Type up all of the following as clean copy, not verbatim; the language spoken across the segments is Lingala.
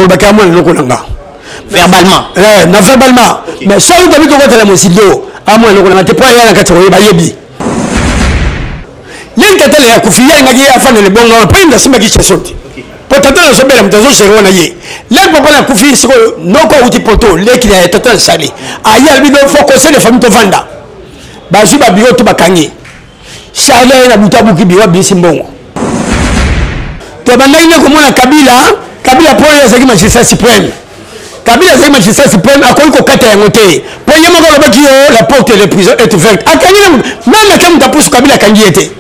to ba ka mo loko nanga verbalement na verbalement mais so to bi to ko tele mo sido amo loko nanga te pa ya na ka to ba yebi yenga tele ya kufia ngaji afana le bongo pa inda simba ki chesonti potata so bela mtazo shero na ye le papa la kufi siko noko uti poto le ki ya total sali aya bi do focus le famille to vanda ba su ba biyo to bakangi shala na butabu ki biwa bisi mbongo to banda ine ko mona kabila po ya zaki magistrat suprême kabila zaki magistrat suprême akoi ko kata ya ngote po yema ko ba kiyo la porte de prison est ouverte akani même quand ta pousse kabila kangi était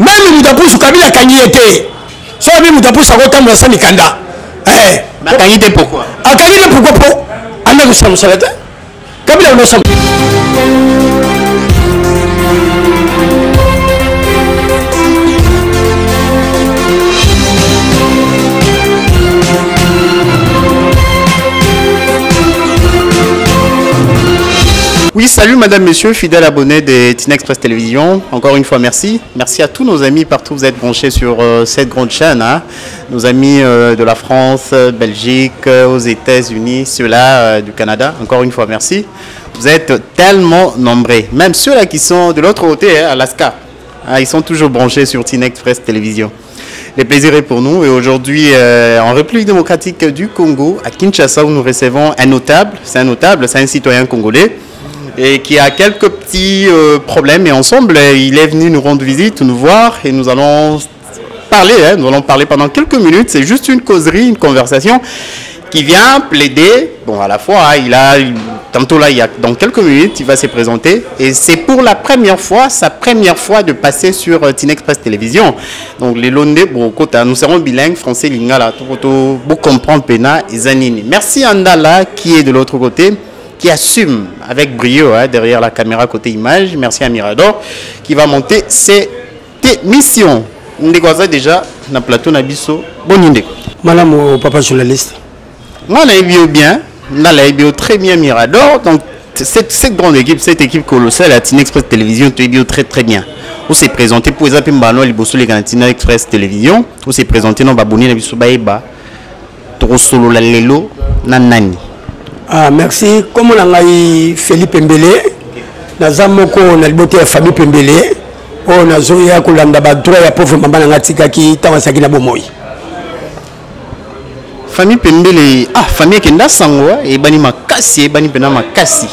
même mutapusu kabila kanyiete so bi mutapusu akotambula sani kanda bakanyite pourquoi akanyite pourquoi po anda kusamusalata kabila unosamu Oui, salut madame, monsieur, fidèle abonné de TIN Express Télévision. Encore une fois, merci. Merci à tous nos amis partout. Vous êtes branchés sur cette grande chaîne. Hein. Nos amis de la France, Belgique, aux États-Unis, ceux-là du Canada. Encore une fois, merci. Vous êtes tellement nombreux. Même ceux-là qui sont de l'autre côté, hein, Alaska. Hein, ils sont toujours branchés sur TIN Express Télévision. Le plaisir est pour nous. Et aujourd'hui, en République démocratique du Congo, à Kinshasa, où nous recevons un notable. C'est un notable, c'est un citoyen congolais. Et qui a quelques petits problèmes. Et ensemble, il est venu nous rendre visite, nous voir. Et nous allons parler. Hein, nous allons parler pendant quelques minutes. C'est juste une causerie, une conversation qui vient plaider. Bon, à la fois, hein, tantôt là, dans quelques minutes, il va se présenter. Et c'est pour la première fois, sa première fois de passer sur TIN Express Télévision. Donc, les Londais, bon, nous serons bilingues, français, lingala, tout, pour comprendre Pena et Zanini. Merci Andala, qui est de l'autre côté, qui assume avec brio hein, derrière la caméra côté image. Merci à Mirador qui va monter cette émission. Ndekwaza déjà na plateau na biso. Boninde. Madame papa journaliste. Moi on a bio bien, on a bio très bien Mirador. Donc cette grande équipe, cette équipe colossale à TIN Express Télévision, tu es bio très très bien. On s'est présenté pour les mbano liboso les TIN Express Télévision. On s'est présenté dans baboni na biso baeba. Tro solo la lelo na nani. Ah, merci. Comme on a eu Philippe Mbele, nous avons la famille Pembele, on a eu droit à pauvre maman Natika qui est en Sagina Bomoy. Famille Pembele, famille qui est dans et Bani Makasi, et Bani Pena Makasi.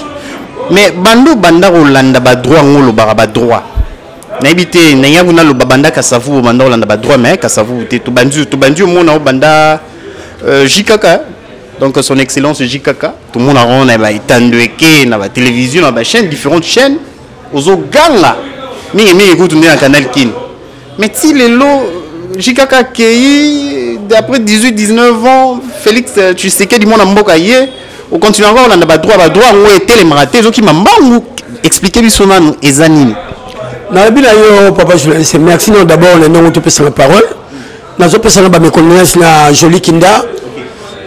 Mais Bando Banda Rolanda Badroit, on a droit. N'habitez, n'ayabuna le Babanda Kassavu, Banda Rolanda droit, mais Kassavu, tu bandu, mon Banda Jikaka. Donc son excellence JKK, tout le monde a rendu la télévision, la chaîne, différentes chaînes, aux gars mais écoute, on est un canal Kin. Mais si les lots JKK qui d'après 18-19 ans, Félix, tu sais que du monde a mbokaye, on continue encore, on a droit, on est télémaraté, qui m'a expliqué lui son nom et Zanini. Papa journaliste, merci d'abord, on a tout la parole. Nous avons fait mes connaissances na Jolie Kinda.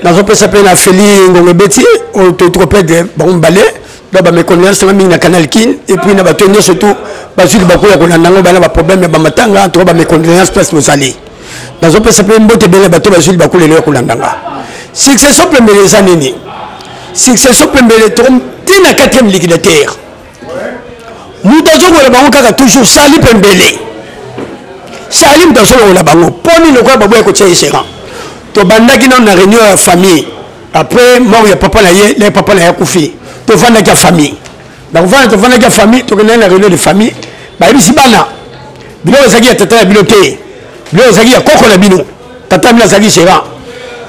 Nous avons fait la Félix Ngongobeti, on te trompé de Balé, dans mes connaissances na Canal Kin, et puis nous avons tenu surtout, parce que nous avons un problème, nous avons mes connaissances place nous aller. Nous avons fait un botte de bateau, nous avons fait un Kulandanga. Succession première les années. Succession première les trompes, t'es la 4e ligue de terre. Nous avons toujours Sali Pembele. Salim dans son labango, poni le quoi baboué ko tché séran. To bandaki na réunion à famille. Après mort ya papa na yé, les papa na ya koufi. To vanda ka famille. Donc vanda ka famille, to na réunion de famille. Ba bisi bana. Bilo zaki ya tata bilo té. Bilo zaki ya koko na bino. Tata bila zaki séran.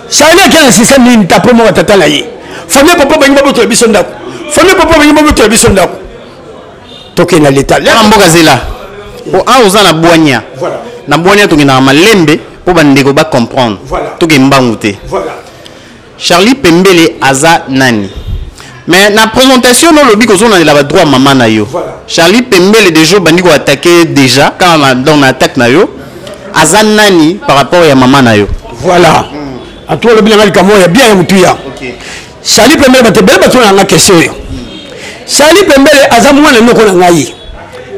Salia ki na système ni tapo mo tata la yé. Famille papa ba ngimbo to biso ndako. Famille papa ba ngimbo to biso ndako. To ke na l'état. La mboka zela. Bon, a osana boigna. Voilà. Na boigna to na malembe pour bandeko ba comprendre. Voilà. To ke mbangouté. Voilà. Charlie Pembele aza nani. Mais na présentation no lobi ko zona la droit maman na yo. Voilà. Charlie Pembele déjà bandiko attaquer déjà quand on attaque na yo. Aza nani par rapport à maman na yo. Voilà. À toi le bilan kamo ya bien mutuya. OK. Charlie Pembele ba te bele ba tona na question. Charlie Pembele aza mwana noko na ngai.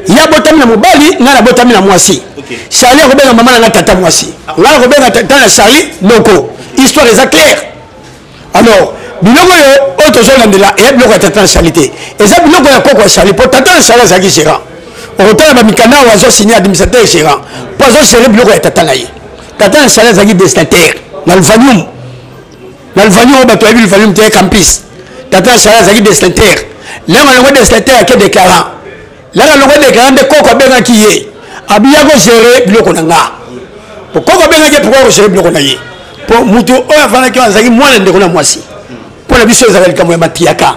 Ya botami na mobali na botami na mwasi. OK. Charlie Robert maman na tata mwasi là Robert tata na Charlie noko histoire est claire alors biloko yo autre chose landela et biloko tata na Charlie et ça biloko ya koko Charlie pour tata na Charlie zaki gérant on retrouve ba mikana wa zo signer administrateur gérant pour zo gérer biloko ya tata na ye tata na Charlie zaki destinataire na le vanium ba to le vanium te campus tata na Charlie zaki destinataire là on le destinataire qui déclarant là on le déclarant de koko benga qui est abiya ko gérer biloko nanga pourquoi benga ke pourquoi gérer biloko na ye pour mutu o afana ki azaki mwana ndeko na mwasi pour la biso ezali kamo ya matiaka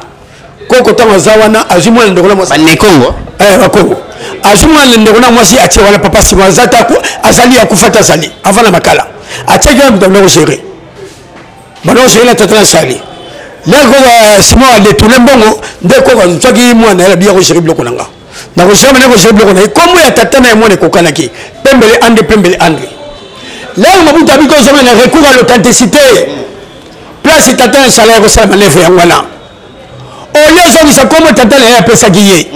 koko tango zawana azu mwana ndeko na mwasi ba nekongo bakongo azu mwana ndeko na mwasi atie wala papa si wazata ko azali akufata azali afana makala atie ki mtu ndeko gérer bano gérer la tata sali là ko simo ale tulembongo ndeko ko tsaki mwana ya biya ko gérer biloko nanga na ko gérer na ko gérer biloko na comme ya tata na mwana ko kanaki pembele ande là on m'a dit que je vais recours à l'authenticité place tata un salaire au salaire manœuvre ya ngwana au lieu de ça comme tata na pesa giye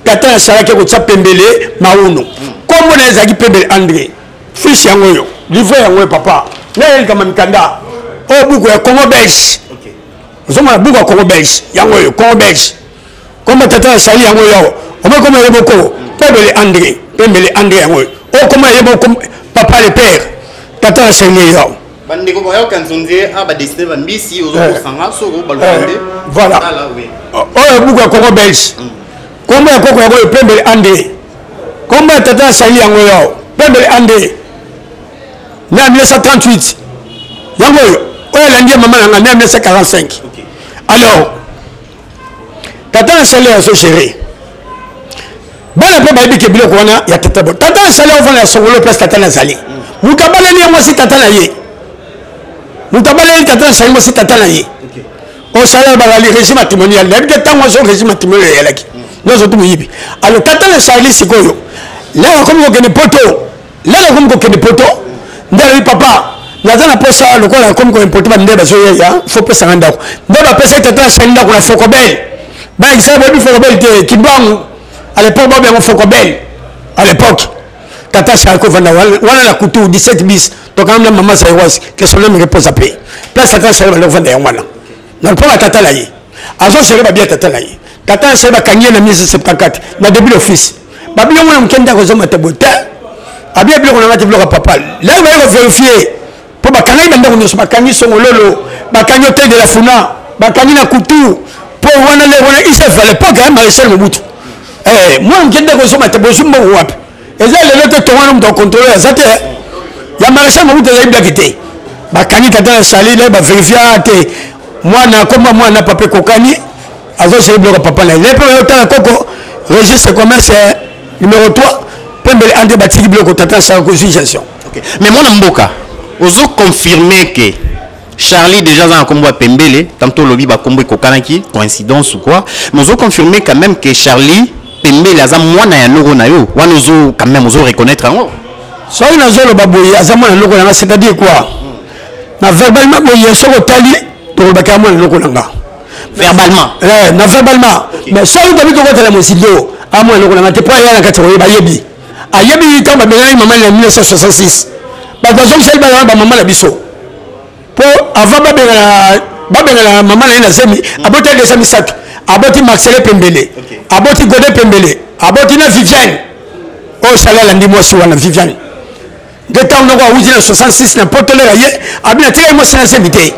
tata un salaire ko tsa pembele mauno comme na zaki pembele André fils yango yo livre yango papa là il kama mikanda o buku ya Congo belge zoma buku ya Congo belge yango yo Congo belge comme tata un salaire yango yo o me comme yeboko pembele André yango o comme yeboko papa le père tata na Charlie yo bande ko boyo kanzonze aba destiné ba mbisi ozo sanga soko balonde voilà oh buku ya Congo belge komba koko ya pembele André komba tata na Charlie yango yo pembele André na 1938 yango yo oyo langi maman na 1945 alors tata na Charlie ya so gérer bana pe bayibi ke biloko wana ya tata bo tata na Charlie ovana ya songolo place tata na Zali mutabala ni mwasi tata na ye mutabala ni tata na Charlie mwasi tata na ye o Charlie bagali régime matrimonial na bide tango zo régime matrimonial ya laki nozo tu muyibi alors tata na Charlie sikoyo là comme ko kene poto là comme ko kene poto ndali papa nazana posa lokola comme ko importe ba ndeba zo ya faut pesa nganda ndeba pesa tata na Charlie ndako na Fokobel ba exemple bi Fokobel te kibangu à l'époque ba bien Fokobel à l'époque tata Charlie vanda wana la kutu 17 bis to quand même maman ça was que son nom repose à paix place tata Charlie va vanda wana na pour tata la yi azo Charlie ba bien tata la yi tata Charlie ba kanye na 1974 na début l'office ba bien wana mkenda ko zoma tabota abia bien ko na mati bloka papa là il va vérifier pour ba kanye banda ko ba kanye songololo ba kanye hôtel de la Funa ba kanye na kutu pour wana le wana il se fallait pas quand même Marcel Mobutu moi mkenda ko zoma tabota mbo wapi eza lelo te tongana mutu contrôler azate ya Marcel Mobutu ya blakité bakani tata na Charlie là ba vérifier te mwana komba mwana papa kokani azo se bloka papa na lepo yo tala koko registre commerce numéro 3 pembele ande batiki bloka tata na Charlie consultation OK mais mwana mboka ozo confirmer que Charlie déjà dans combo à pembele tantôt lobby ba combo kokanaki coïncidence ou quoi mais ozo confirmer quand même que Charlie pembele aza mwana ya loko na yo wana ozo quand même ozo reconnaître ngo so ina zolo baboye aza mwana loko na c'est-à-dire quoi na verbalement boye soko tali to ba ka mwana loko na verbalement na verbalement mais so ina bito ko tala mosido a mwana loko na te pa ya na kati ba yebi a yebi ka ba benga maman en 1966 ba ba zo sel ba maman la biso po avant ba benga la maman na zemi abota de sami satu aboti Marcel Pembele aboti Godé Pembele aboti na Viviane o Charlie la ndimo si wana Viviane de temps no ko wuji na 66 na potole la ye abina te mo sana semité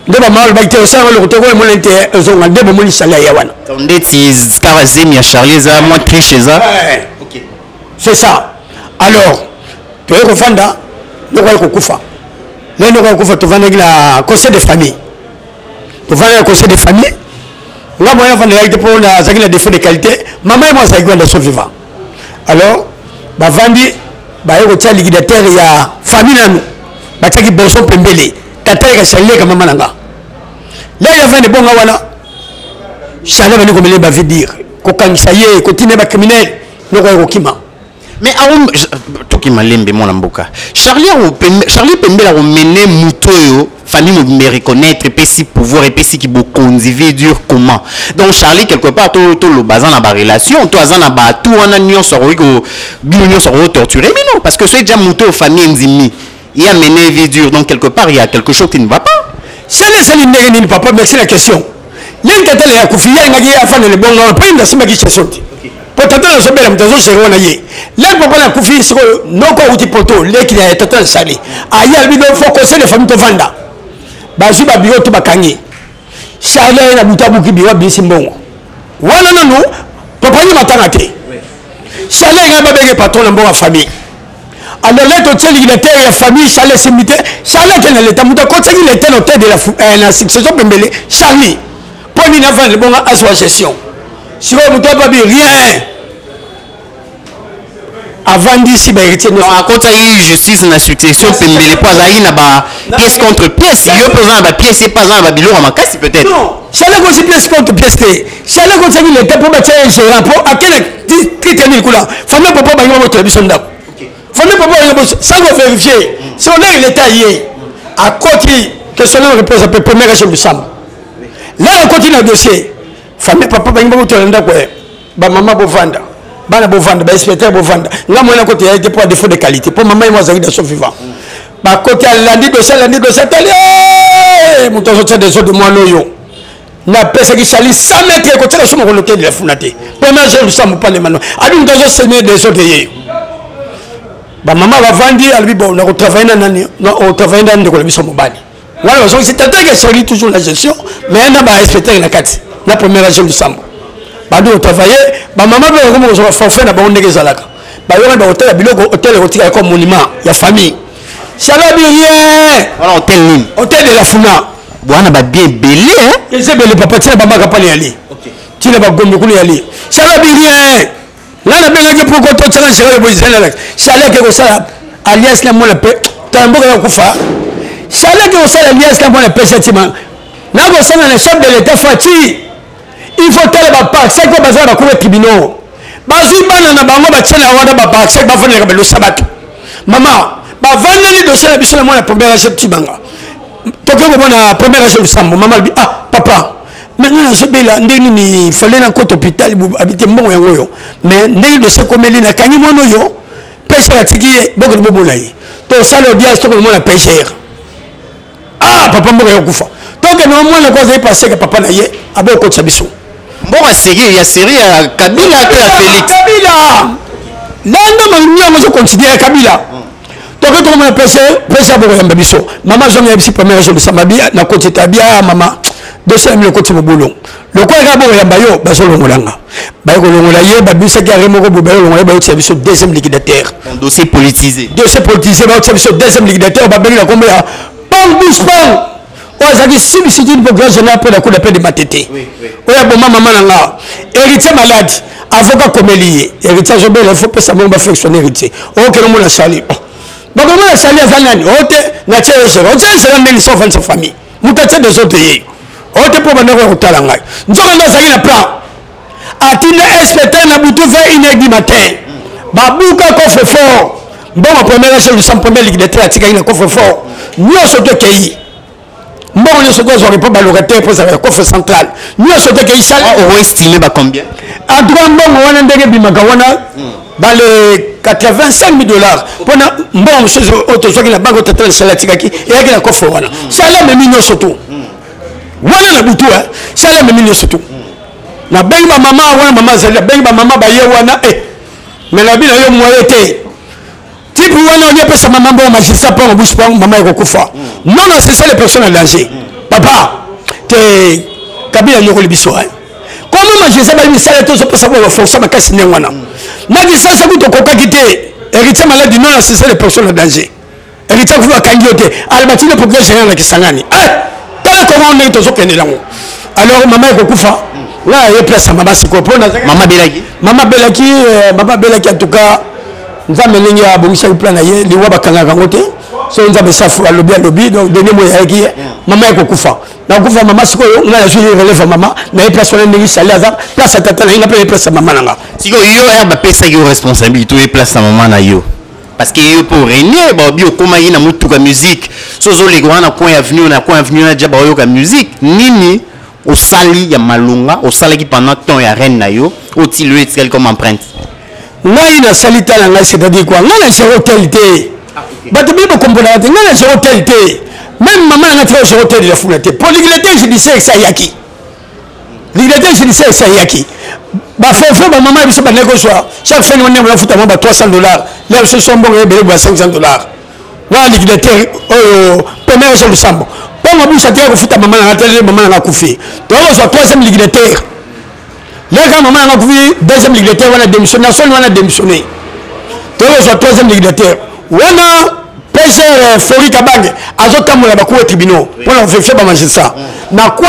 de ba mal ba te o sa lo to ko mo lente zo ngande bo mo ni Charlie ya wana ndeti stara zemi ya Charlie za moi triche za OK c'est ça alors to ko fanda no ko kufa le no ko kufa to vanda la conseil de famille to vanda conseil de famille là moi avant de pour la zakina défaut de qualité maman et moi ça igual de survivant alors ba vandi ba yoko tsa liquidateur ya famille nanu ba tsaki bonso pembele tata ka Charlie ka mama nanga là ya vandi bonga wana Charlie ba ni ko mele ba veut dire ko kangisa ye ko tine ba criminel no ko kima mais toki malembe mwana mboka Charlie pembele a mené mutoyo famille me reconnaître et puis si pouvoir et puis si qui beaucoup dur comment donc Charlie quelque part tout le bazar dans la relation toi azana ba tout on a nion sur ko bilonion sur torturer mais non parce que c'est déjà monté aux familles nzimi il a mené vie dure donc quelque part il y a quelque chose qui ne va pas c'est les papa merci la question l'intérêt ya kufia ngaki afana le bongo pas une sima qui chasonti potata na sobela mtazo shero na ye le papa na kufi siko noko uti poto le ki ya tata sali aya bido focus les familles to vanda bazu ba biyo to bakangi shala na butabu ki biwa bisi mbongo wana nanu papa ni matanga te shala nga babeke patron na mbongo famille alors là to teli la terre la famille shala simité shala tena leta muta ko teli leta no terre de la succession pembele Charlie pour ni na vendre bon à sa gestion si vous ne pas rien avant d'ici ben héritier non à côté il justice na succession pembele pas là il na ba pièce contre pièce il présent ba pièce pas là ba biloko makasi peut-être non chala ko si pièce contre pièce chala ko teli leta pour ba tirer gérant pour à quel titre ni kula famille papa ba yimo télévision ndako famille papa yimo ça va vérifier si on est l'état hier à côté que cela représente la première région du Sam. Là on continue le dossier famille papa ba yimo télévision ko ba maman bovanda bana bovanda ba inspecteur bovanda nga mona côté a été pour défaut de qualité pour maman moi zaki de son vivant ba côté lundi dossier tali mon temps de des autres de moi loyo na pesa ki sali 100 mètres côté la somme coloquer de la funate première jour du Sam pas les mano a dû dans sonner des autres hier ba maman va vendre albi bon na travailler na nani na on travailler dans de ko biso mobali voilà donc c'est tant que Charlie toujours la gestion mais na ba inspecteur na kati la première jour du Sam bado travailler ba maman be ko mo so forfait na ba ondeke zalaka ba yo ba hôtel biloko hôtel rotika comme monument ya famille chala bien voilà hôtel de la Funa bwana ba bien belé hein et c'est belé papa tina ba maka pali ali OK tina ba gombe kuli ali chala bien là na benga ke pour ko to chala chala bo zela chala ke ko sala alias la mona pe tambo ka kufa chala ke ko sala alias la mona pe setima na ko sala le chef de l'état Fati il faut telle ba c'est quoi bazar ba ko tribunal bazu bana na bango ba tshela wana ba ba c'est ba fona ka belo sabato mama ba vandeli dossier la biso la mona première chef tibanga to ko bona première chef Sambo mama bi ah papa maintenant je bela ndeni ni fallait na côté hôpital bu habiter mbongo yango yo mais ndeni dossier komeli na kanyi mono yo pêche la tiki boko de bobo lai to sala audience to ko mona pêcheur ah papa mboko yo kufa to que no mona ko zai passer que papa na ye aboko tsabiso bon série il y a série à Kabila que Félix Kabila nando manyo mo considérer Kabila to que to mona pêcheur boko ya mbiso mama zonga bisi première jour de Samabi na côté tabia mama dossier mi côté mobolo le quoi ga boko ya bayo basolo ngolanga bayo longola ye babisa ki aremo ko bobe longola bayo tsabiso deuxième liquidateur un dossier politisé bayo tsabiso deuxième liquidateur ba benga kombe ya pang bouche pang ozaki sibi sidi pour grand général pour la coup d'appel de matete oya bon maman nanga héritier malade avocat komeli héritier jobel il faut pas ça ba fonctionner héritier OK no mona sali ba ko mona sali azanani ote na tshelo c'est la même histoire de sa famille mutache des autres yi ote pour bana ko talanga nzoka ndo sali na plan atina inspecteur na butu 21h du matin babuka coffre fort bon première chef du sang premier ligue de traite tika ina coffre fort nyoso to kei mbongo nyoso ko zori po balocataire pour ça coffre central nyoso to kei sala on estimé ba combien en tout cas mbongo wana ndenge bimaka wana dans les $85,000 pour mbongo chose auto soki na banque total sala tikaki et qui na coffre wana sala me minyo surtout wana na butu sala me minyo surtout na bengi ba mama wana mama zali bengi ba mama ba ye wana mais la bino yo moyete type wana on peut sa maman bon magistrat pas en bouche pas maman est kokufa non c'est ça les personnes en danger papa te Kabila nyoko libiso comment magistrat ba misala to so pesa ba fonction makasi ne wana magistrat sa kuto koka kité héritier malade non c'est ça les personnes en danger héritier kufa kangiote albatine pour que gérer na kisangani tala comment on est to so kende lango alors maman est kokufa là il y a place maman c'est quoi maman Belaki en tout cas nzambe ndenge abongisa plan na ye liwa bakangaka ngote so nzambe safu alobi donc donner mo yaki mama yako kufa na kufa mama sikoyo nga je relève mama na ye place ndenge sali aza place tata na nga pe place mama nanga siko yo ya ba pesa yo responsabilité et place mama na yo parce que pour régner bio comment il y a mutuka musique sozo les grands na coin avenue na déjà ba musique nini au sali ya malunga au sali qui pendant temps ya reine na yo au tilué comme empreinte ngai na salita na ngai c'est-à-dire quoi ngai na zéro qualité bato bi bokombola ngai na zéro qualité même maman na très zéro qualité de la foulette pour l'égalité je disais ça yaki l'égalité je disais ça yaki ba fait ba maman biso ba négo soir chaque fois on a foutu ba $300 là ce sont bon belé ba $500 wa l'égalité premier jour du sambo pour ma bouche à terre foutu maman na télé maman na koufi donc on soit troisième l'égalité là quand maman na koufi deuxième l'égalité on a démissionné on a démissionné donc on soit troisième l'égalité on a pêcheur Flori Kabange azotambola ba ko tribunal pour la faire ba magistrat na quoi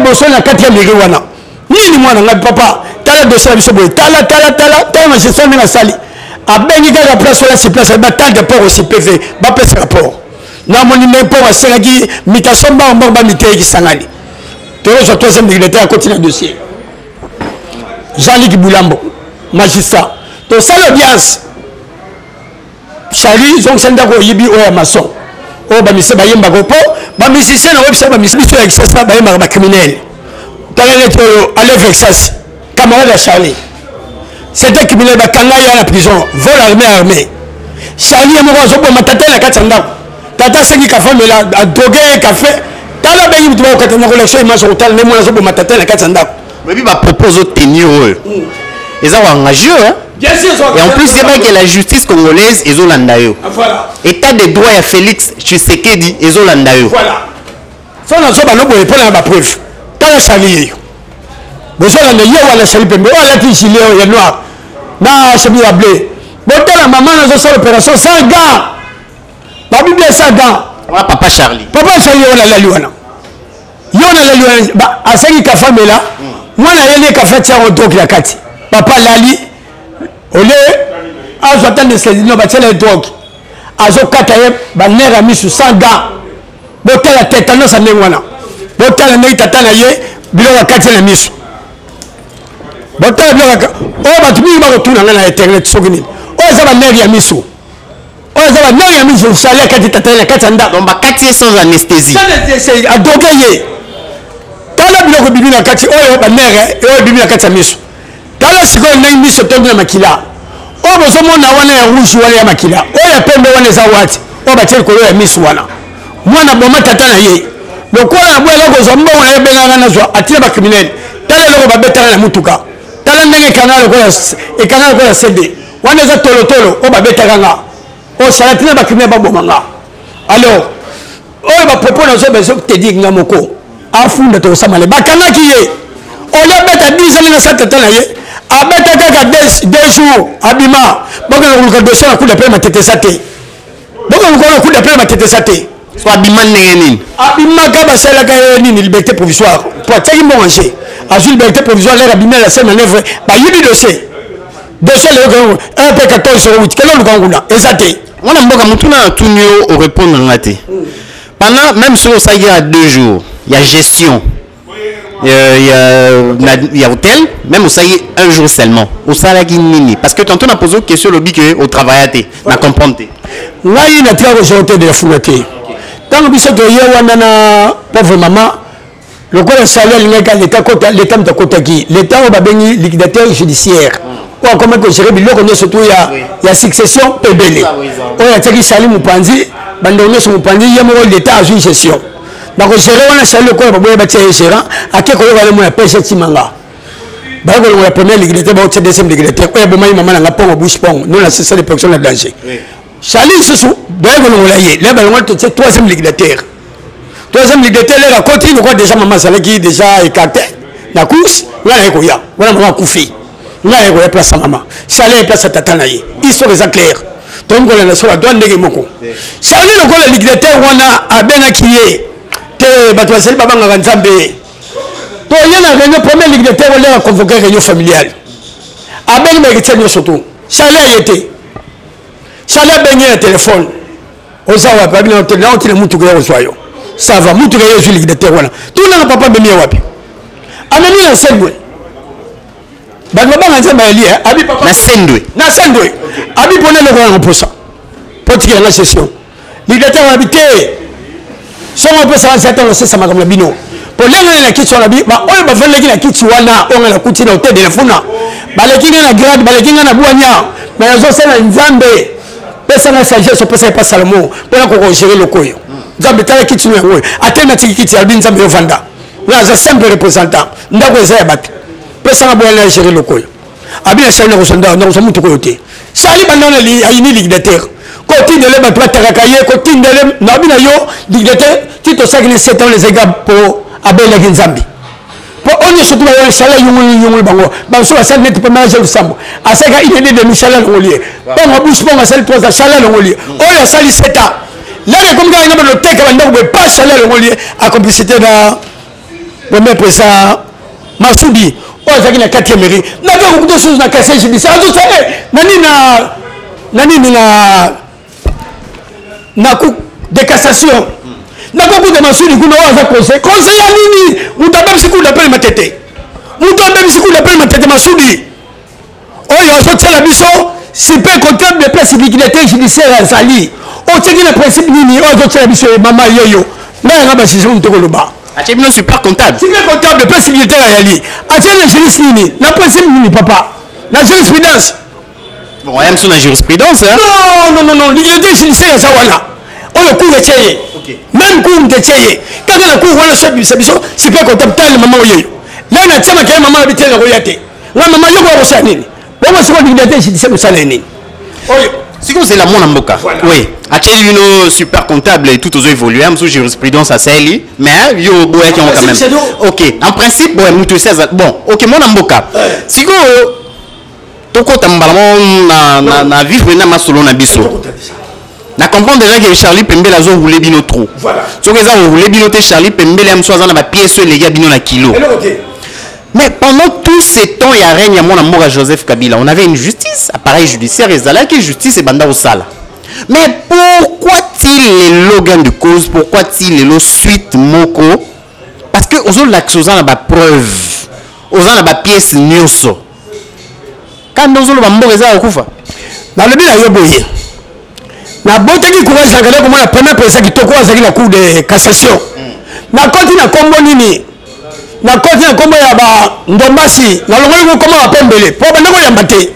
boso na 4e ligue wana nini mwana ngai papa tala dossier biso boy tala magistrat na sali abengi ka place là c'est place ba tant de rapport au CPV ba pesa rapport na moni n'importe quoi c'est qui mitasomba on ba mité qui sangani to so troisième ligue à continuer dossier Jean-Luc Boulambo magistrat to ça l'audience Charlie ils ont senda ko yibi o maçon o ba mise ba yemba ko po ba musicien na website ba mise biso avec ça ba yemba ba criminel talent to aller vexas camarade de Charlie c'était criminel ba kanga ya la prison vol armé Charlie mo ko so bo matata na katanda tata sengi ka femme la a droguer café tala ba yibi to ko katanda ko leso image hotel ne mo na so bo matata na katanda mais bi ba propose tenir ils ont engagé hein. Bien sûr, et en plus, c'est pas que la justice congolaise est Zolandayo. Voilà. État de droit à Félix Tshisekedi est Zolandayo. Voilà. Ça, on a besoin de prendre la preuve. Quand on s'allie, besoin de y aller s'allier, mais on a dit qu'il y a noir. Non, c'est bien blé. Mais la maman a fait l'opération sans gants. Ma Bible est sans gants. Papa Charlie. Papa Charlie, on a la luana. On a la luana. À ce qui a fait là, moi, on a eu café tiens au drogue la carte. Papa Lali. Ole azotande selino batela drogue azokata ye banera misu sanga botala tétanos amengwana botala nei tatana ye biloko kati na misu botala biloko o batu bi ba kotuna na internet sogini o za baneri ya misu o za baneri ya misu sala kati tatana kati anda donc bakati sans anesthésie c'est a drogue ye tala biloko bibi na kati o banera o bibi na kati ya misu tala sikoyo ndenge miso tondi na makila o bozomona wana ya rouge wana ya makila o ya pembe wana eza wati o batie likolo ya miso wana mwana boma tata na ye lokola abwela kozwa mbongo na ye benganga na zwa atina bakriminele tala eloko babetaka na mutuka tala ndenge ekanga lokola cd wana eza tolotolo o babetaka nga o sala tina bakriminele baboma nga alors oyo bapropos nazo bezo tedi nga moko afunda tokosamale bakangaki ye olobeta 10 ans na sa tata na ye abeta kaka 2 jours abima boka na dossier na coup d'appel matetesa te boka na coup d'appel matetesa te so abima ndenge nini abima ka basalaka nini liberté provisoire pour ataki mbonge azwi liberté provisoire lera abima la scène manœuvre bayibi dossier le MP1408 kelo lukanguna eza te wana mboka mutuna tunyo au répondre ngate pendant même si ça y a 2 jours il y a gestion il y a hôtel, même au Saïe, un jour seulement. Au Salagi Nini. Parce que tantôt on a posé une question au travail, on a compris. Là, il y a très hôtel de la foulée. Tant que vous avez un pauvre maman, le quoi le salaire, l'État de Kotaki, l'État a béni liquidateur judiciaire. Ou comment que gérer, surtout il y a succession PBL. On a dit Salim Moupanzi, Bandone sur Moupanzi, il y a l'État a une gestion. Donc gérer on a salé quoi pour bâtir gérant à quel côté va le moins pêcher timanga bah la première ligue ba au deuxième ligue quoi ba mai maman na pont bouche pont nous la c'est ça les personnes de danger Charlie sous bah on l'a yé là bah on a troisième ligue là continue quoi déjà maman ça qui déjà écarté la course là il y a voilà maman koufi là il y a place maman Charlie place tata na yé histoire est claire donc on a sur la douane de moko Charlie le quoi la ligue on a à ben acquis bato basali babangaka nzambe to ye na réunion première ligue de terre oleka convoquer réunion familiale abengi baekitiya nyonso to Charlie ayete Charlie abengi na téléphone oza wapi abina naotina mutuka ya kozwa yo ça va mutuka ye ezwi ligue de terre wana tunanga papa amemi ye wapi amemi na sendwe bato babanga nzambe ayelie abi papa na sendwe abi pona eloko yango mposa tika na session dictateur habité son on peut savoir ça dans ça makamla bino pour lenga na kitu na bi ba oyo ba vele kina kitu wana onga na kuti na hotel de la funa balekinga na grade balekinga na buanya mais yazo sala nzambe pesa na sagesse pesa pas Salomon pour ko gérer le koyo nzambe tala kitu na ngoyo atena tiki kitu ya nzambe yo vanda na za simple représentant ndako eza ya bato pesa na boya na gérer le koyo abina sala ko sonda na ko mutu ko yote sali bandana li ayini dictateur ko tindele bato batakakaye ko tindele na bina yo dictateur tito sakini 7 ans les gars pour abela kinzambi pour on est surtout le salaire yongol bango ba so ça net pas manger le sambo asaka il est de Michel Ngolier bon on bouge pas ça 3 salaire Ngolier on a sali 7 ans là comme gars il le teke banda ko pas salaire Ngolier à complicité da premier président Massoudi on a na 4e mairie na ko beaucoup de choses na cassé je dis ça tout ça nani na coup de cassation na beaucoup de Massoudi kuna waza conseil ya nini mutabe siku d'appel matete mutabe siku d'appel matete Massoudi oyo azotia la biso super comptable de précipité judiciaire azali o teki na principe nini oyo azotia la biso mama yoyo na ngaba sisi mutoko loba ache bino super comptable de précipité ayali ache na juriste nini na principe nini papa na jurisprudence bon ayam sur la jurisprudence hein non l'idée judiciaire ça voilà oyo cour etieye même cour etieye kaka na cour wana sabiso super comptable tal mama oyo là na tsama kaya mama bitele na koyate nga mama yoko ko sa nini bongo siko dictateur judiciaire ça nini oyo si c'est la mona mboka oui actuellement une super comptable et tout aux évoluer am sous jurisprudence à Sali mais yo boya qui quand même OK en principe bon mutu 16 bon OK mona mboka siko toko tambala na vivre na masolo na biso na comprendre déjà que Charlie Pembele a roulé bino trop voilà so que ça roulé bino te Charlie Pembele am soit na ba pièce les gars bino na kilo mais pendant tout ce temps il y a règne à mon amour à Joseph Kabila on avait une justice appareil judiciaire et zala qui justice et banda au sala mais pourquoi il les logan de cause pourquoi il les suite moko parce que aux autres aux na ba preuve aux na ba pièce nyonso quand nous on ba mboka za kufa na le bila yoboye na boteki courage zakale comme la première personne qui toko azaki la cour de cassation na koti na kombo nini na koti na kombo ya ba ndombasi na longoli ko koma Pembele po banda ko yambate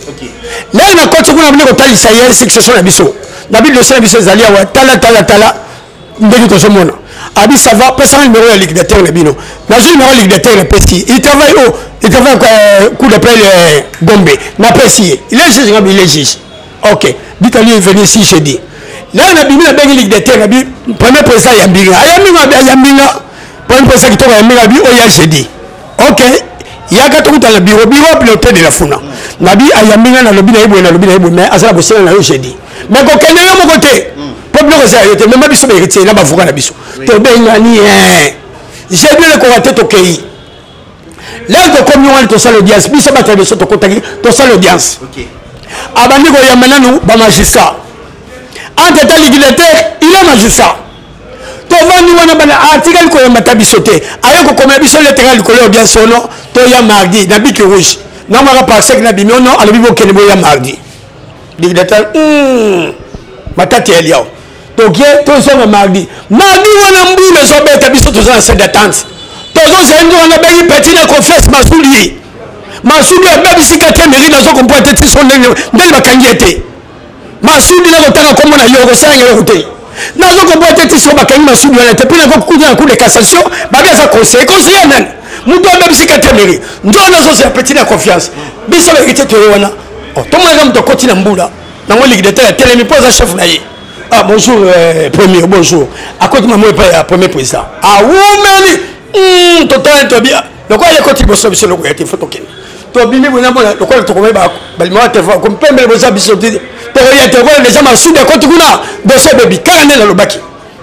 là na koti kuna bino ko talisa hier succession na biso na bi dossier biso zali wa tala ndeki to somona abi ça va personne numéro ya liquidateur na bino na zo numéro liquidateur na pesi il travaille coup d'appel Gombe na pesi il est juge il est juge OK dit-lui venir ici jeudi là na bimi na bengi liquidateur na bi premier président ya mbinga premier président qui toka ya mbinga bi oya jeudi OK yaka tokuta na bureau piloté de la funa na bi ayambinga na lobi na ibo mais asala bosela na yo jeudi mais ko kende yo mo côté peuple ko sa yote même biso be retier na bavuka na biso to benga ni jeudi le ko raté to kei là ko comme on to sala audience biso ba tabe so to kotaki to sala audience OK abandi ko yamana nu ba magistrat entre ta liquidateur il est magistrat to vandi wana bana article ko yamata bisote ayoko comme biso le terrain ko audience no to ya mardi na biki rouge na mara passer na bimio no alobi bo kene bo ya mardi liquidateur matati eliao to kie to so mardi wana mbule so beta biso to za salle d'attente to zo sendo wana begi petit na confesse Massoudi a babi sikate meri na zo kompote ti so ndenge bakangi ete Massoudi na kotaka komona yo ko sanga yo te na zo kompote ti so bakangi Massoudi wana te pina ko kuja na cour de cassation babi za conseil nan muto babi sikate meri ndo na zo se petit na confiance biso ba kite to wana to mwana mto koti na mbula na ngoli liquidateur telemi pose chef na ye bonjour premier bonjour à côté maman pas premier président woumeni total to bien le quoi il côté bosso biso le quoi était photo ken to bimi bona bona le quoi to ko ba balima te fa comme Pembele bossa biso to ya te ko déjà Massoudi côté kuna dossier baby kana na lo baki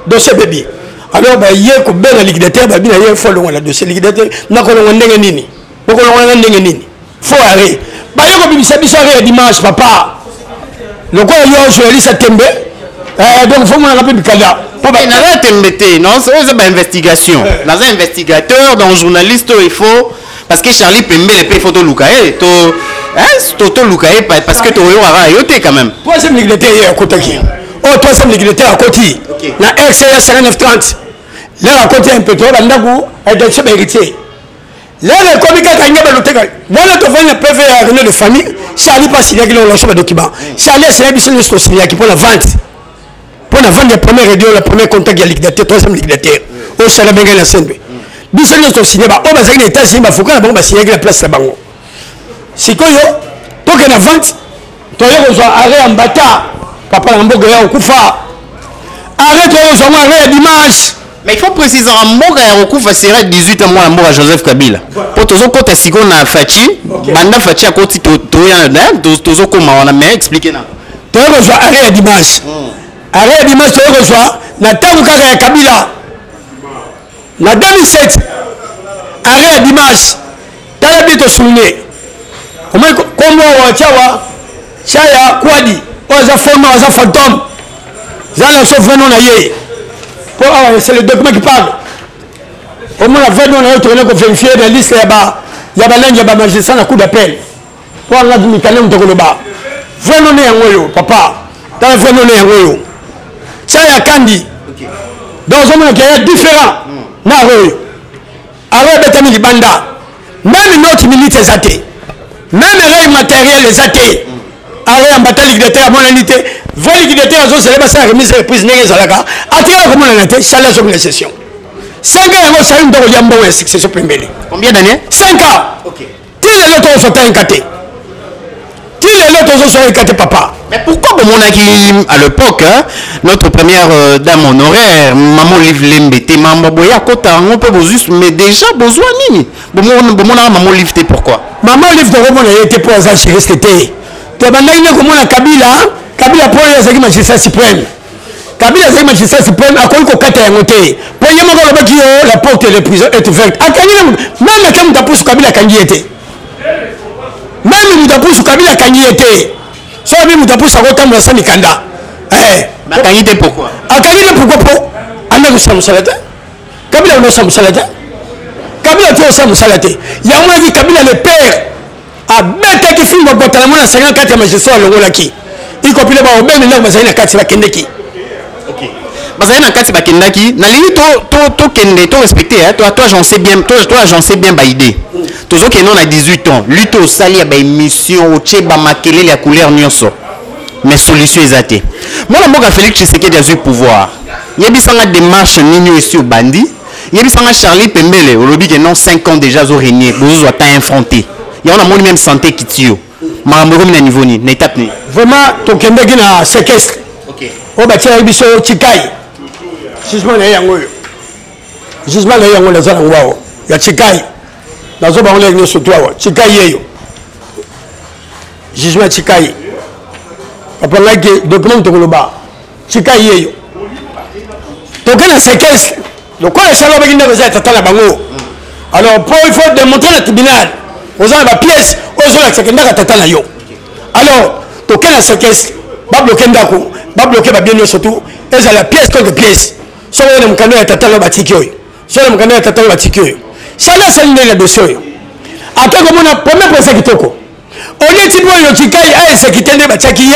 dossier baby alors ba ye ko ben la liquidateur ba bina ye fo lo la dossier liquidateur na ko lo ndenge nini ko lo ndenge nini faut arrêter ba yo ko bibisa biso arrêter dimanche papa le quoi yo journaliste tembe donc faut mon rappeler bikala na tembete non c'est une investigation dans un investigateur dans journaliste il faut parce que Charlie Pembele peut photo lukae to lukae parce que to yo ara yote quand même toi c'est liquidateur ya kotaki au troisième dignitaire à côté. Na RCA 5930. Là à côté un peu trop bandaku et de ce héritier. Là le comité a gagné le terrain. Là le devant le PV à réunion de famille, Charlie pas signé le lâche de document. Charlie c'est un business qui signé qui pour la vente. Pour la vente des premiers radio, le premier contact de liquidateur, troisième liquidateur. Au Charlie Bengal la scène. Business qui signé ba o ba zaki état signé ba faut que la bombe signé la place la bango. Sikoyo to que la vente to yo zo arrêt en bata papa na mboga ya okufa. Arrêt to yo zo arrêt dimanche. Mais il faut préciser en Mboga Yarokufa serait 18 mois à Mboga Joseph Kabila. Pour tous autres côtés, si on a Fachi, Banda Fachi à côté de tous autres comment on a mais expliqué là. Tu as rejoint arrêt dimanche. Arrêt dimanche, tu as rejoint la Taouka Kabila. La 2007, arrêt dimanche, tu as habité souligné. Comment on va Tchawa, Chaya, Kwadi, Oza Foma, Oza Fantôme, Zala Sofreno Naye. C'est le document qui parle. Au moins, la veille, on a retourné pour vérifier la liste. Il y a un magistrat à coup d'appel. Pour la Dominicaine, on a bas. Vraiment, on est papa. Dans le vraiment, on est tiens, il y a Kandi. Dans un monde qui est différent. Naroyo. Alors, Betami Banda. Même notre militaire est athée. Même les matériels les athées. Alors, en bataille de terre, mon unité. Vol qui était à zone, c'est la remise de prisonniers à la gare. Attirez comme on a été, ça l'a sur la session. 5 ans, on s'est dans le Yambo et succession primée. Combien d'années? 5 ans. Ok. Tous les autres sont incatés. Tous les autres sont incatés, papa. Mais pourquoi, bon, on a qui, à l'époque, hein, notre première dame honoraire, maman Liv Lembete, maman Boya Kota, on peut vous juste, mais déjà, besoin ni. Bon, maman Liv, pourquoi? Maman Liv de Roman a été pour un chéri, c'était. Tu as demandé comment la Kabila. Kabila pour les magistrat suprême. Kabila les magistrat suprême a connu qu'au 4 ans côté. Pour y avoir la porte de prison est ouverte. Même quand tu as poussé Kabila quand il était. Même si tu as poussé Kabila quand il était. Soit même tu as poussé à Rotam de Sanikanda. Mais quand il était pourquoi? Quand il était pourquoi pour Anna Goussam Salata. Kabila nous sommes Salata. Kabila tu es Sam Salata. Il y a moins dit Kabila le père a bête qui filme au Guantanamo à 54 magistrats le Rolaki. Il compile ba obé na bazali na kati ba kendeki. OK. Bazali na kati ba kendaki, na lini to kende to respecter hein, toi j'en sais bien, toi j'en sais bien ba idée. Toujours que non à 18 ans, lutte au sali ba émission au tcheba makelele ya couleur nyonso. Mais solution ezate. Moi la mboka Félix Tshisekedi a eu pouvoir. Yebisanga démarche nini ici au bandi. Yebisanga Charlie Pembele au lobby que non 5 ans déjà zo régner, bozo ta infronté. Il y a on a même santé qui tio. Marambo na niveau ni, na étape ni. Vraiment, ton kembeki na séquestre. Ok. O ba tia biso chikai. Jugement na yango yo. Jugement na yango na zala ngwao. Ya chikai. Na zo ba on le sur toi. Chikai yeyo. Jugement chikai. Papa like document to koloba. Chikai yeyo. To kana séquestre. Donc quoi les salons ba kinda ba tata la bango. Alors pour il faut démontrer le tribunal. Aux gens la pièce, aux gens qui sont tata na yo. Alors, toquer la séquestre, va bloquer ndako, va bloquer ba bien surtout, et ça la pièce contre pièce. Soit on me connaît tata la batikio. Soit on me connaît tata la batikio. Ça là c'est le dossier. Après comme on a premier procès qui toko. On est tipo yo tikai a ese kitende ba tchakiye.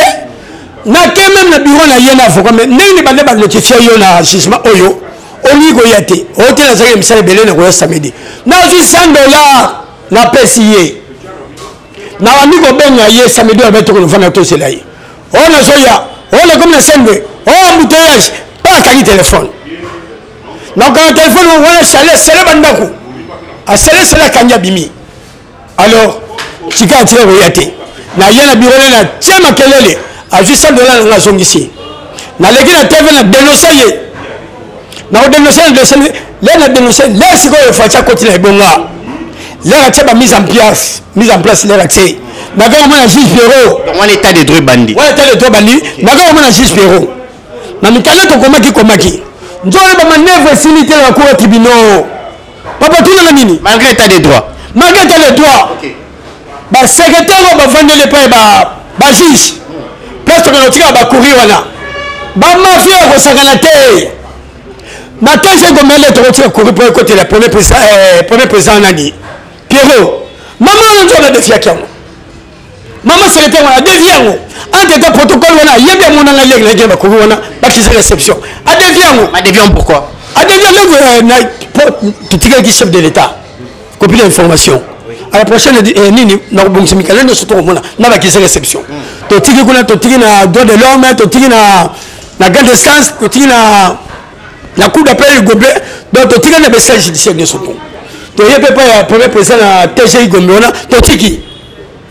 Na ke même na bureau na yena fo comme nini ba ba notifier yo na jugement oyo. Oni go yate. O te na zaki misale belé na ko samedi. Na aussi $100 na pesiye. Na wamiko benga ye samedi wa beto ko fana to selai. On a soya, on a comme la scène. Oh embouteillage, pas kali téléphone. Donc quand le téléphone on voit chalet, c'est le bandaku. A chalet c'est la kanya bimi. Alors, chika tire royate. Na yena bureau na tiema kelele. A juste $100 na zongisi. Na leki na TV na dénoncer. Na dénoncer na dénoncer, laisse ko facha continue ebonga. L'air a mise en place l'air a tiré. D'accord, on a juste Pierrot. On a l'état des droits bandits. Ouais, l'état des droits bandits. D'accord, on a juste Pierrot. Mais nous allons commaquer. Nous avons une manœuvre facilité dans la cour tribunal. Papa, tout le monde. Malgré l'état des droits. Malgré l'état des droits. Le secrétaire va vendre les pains, le juge. Parce que nous va courir. La mafia va s'arrêter. Maintenant, c'est comme elle est courir pour écouter le premier président Nani. Pierrot, maman on a défié à maman secrétaire on a défié à entre protocole wana yebia mona nga lek na ba ko wana ba ki réception a déviant pourquoi a déviant na titika ki chef de l'état copie d'information à la prochaine nini na bongi mikala no soto mona na ba ki réception to tiki kuna to tiki na droit de l'homme to tiki na grande instance to tiki na cour d'appel Gombe donc to tiki na message judiciaire de soto to yebe pas premier président na TGI Gombe wana to tiki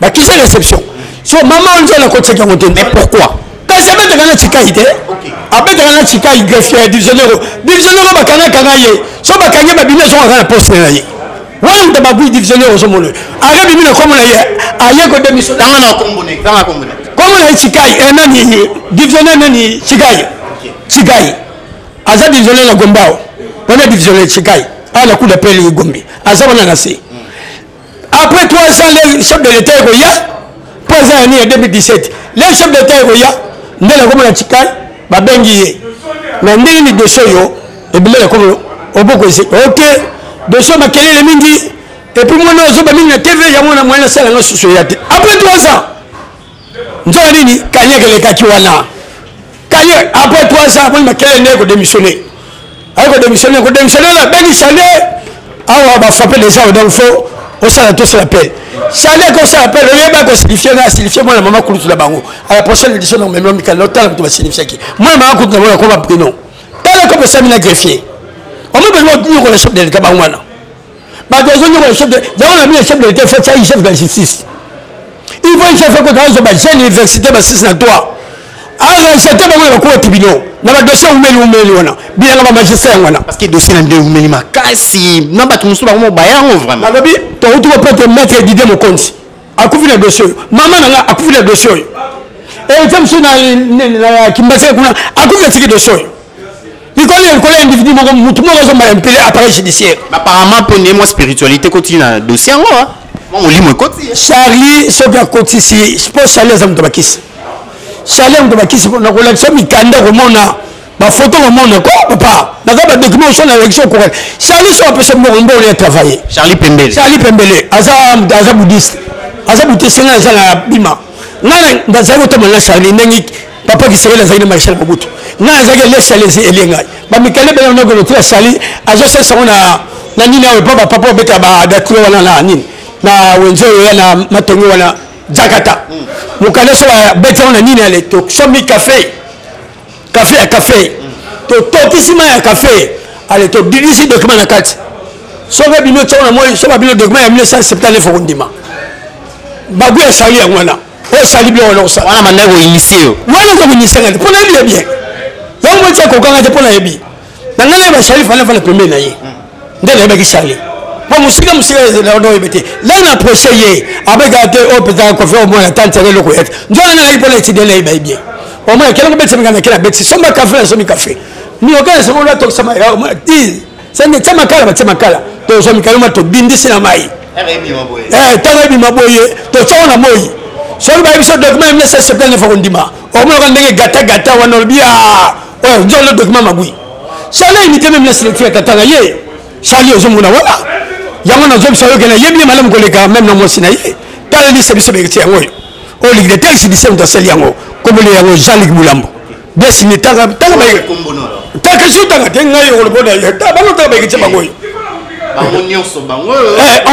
ba ki réception so maman on dit la côté qui mais pourquoi parce que avec la chikaïté avec la chikaï greffier divisionnaire ba kana kana ye so ba kanya ba bina so kana poste na ye wanda ba bui divisionnaire so molo aga bina comme na ye aye ko démission na kombone comme na chikaï nani divisionnaire nani chikaï aza divisionnaire na Gombao on est divisionnaire chikaï à la coup d'appel Gombe aza on a lancé après 3 ans le chef de l'état président en 2017 les chefs d'État roya ndela comme la chikai ba bengi na ndini de soyo et bien comme oboko c'est OK de so makele le mingi et puis moi no so ba mingi na TV ya mona mwana sala ngo susu yate après 3 ans nzoa nini kanyekele kakiwana kanye après 3 ans moi makele ne ko démissionner ay ko démissionner la bengi salé awa ba frapper les gens donc faut au ça tout se rappelle salé qu'on s'appelle le yeba ko signifier moi la maman kulutu la bango à la prochaine édition on même Michael l'autre to va signifier qui moi maman kulutu na ko ba prénom tala ko ça mina greffier on me besoin de dire le chef de l'état bangwana ba besoin de le chef de on a mis le chef de l'état fait ça chef de la justice il faut chef ko dans ba jeune université ba 6 na toi alors c'était ba ko tibino na ba dossier umeli wana bien na ba magistrat wana parce que dossier na ndé umeli makasi na ba tumusu ba mo bayango vraiment balobi to utu ko peut mettre Didier Mokonzi akufi na dossier maman na akufi na dossier et comme ça na kimbase kuna akufi tiki dossier il individu mutu mo zo ma impélé appareil judiciaire apparemment pour moi spiritualité continue na dossier ngo moi on lit moi côté Charlie soka côté si je pense Charlie za mtabakisi Charlie mtabakisi na collection mikanda ko mona ba photo ko mona ko papa na ba document sur l'élection correcte Charlie so apese mo ngombo le travailler Charlie Pembele aza bouddhiste na za la bima ngana ndaza ko tamala Charlie nengi papa qui serait la Marshal Mobutu ngana za ke le Charlie elenga ba mikale be na ko tra Charlie azo se sa na nini awe papa beta ba datro wana na nini na wenzo na matongo wana Jakarta mukale so beta wana nini ale to somi café to tokisima ya café ale to dirisi document na kati sobe bino tsona moi soba bino document ya 1979 fondima babu ya Charlie ngwana o Charlie bien on ça wana maneko initié wana ko initié ngati pona bien donc moi tiens ko kanga te pona yebi na ngana ba Charlie fala premier na ye ndele ba ki Charlie bon musika la ndo yebete là na projet ye avec ate o peta ko fait au moins la tante le ko et ndona na ipo la étudier la bien au moins quelqu'un bête ngana kila bête somba café somi café ni okana se mona to sama ya ti sende chama kala to somi kaluma to bindisi na mai tarebi maboye to tsona moyi so ba biso document mle se septembre fa kondima o mo ko ndenge gata wana bia o njolo document mabui sala imite même la sélection katanga ye Charlie ozomuna wala yango na zomso yo kena yebi malamu koleka même na mosina ye tala ni sebiso bekiti yango o ligue de tel judiciaire to sel yango comme le yango Jean-Luc Boulambo desini tanga ba taka sutanga tenga yo le boda ya ta bango ta bekiti bango bango nyonso bango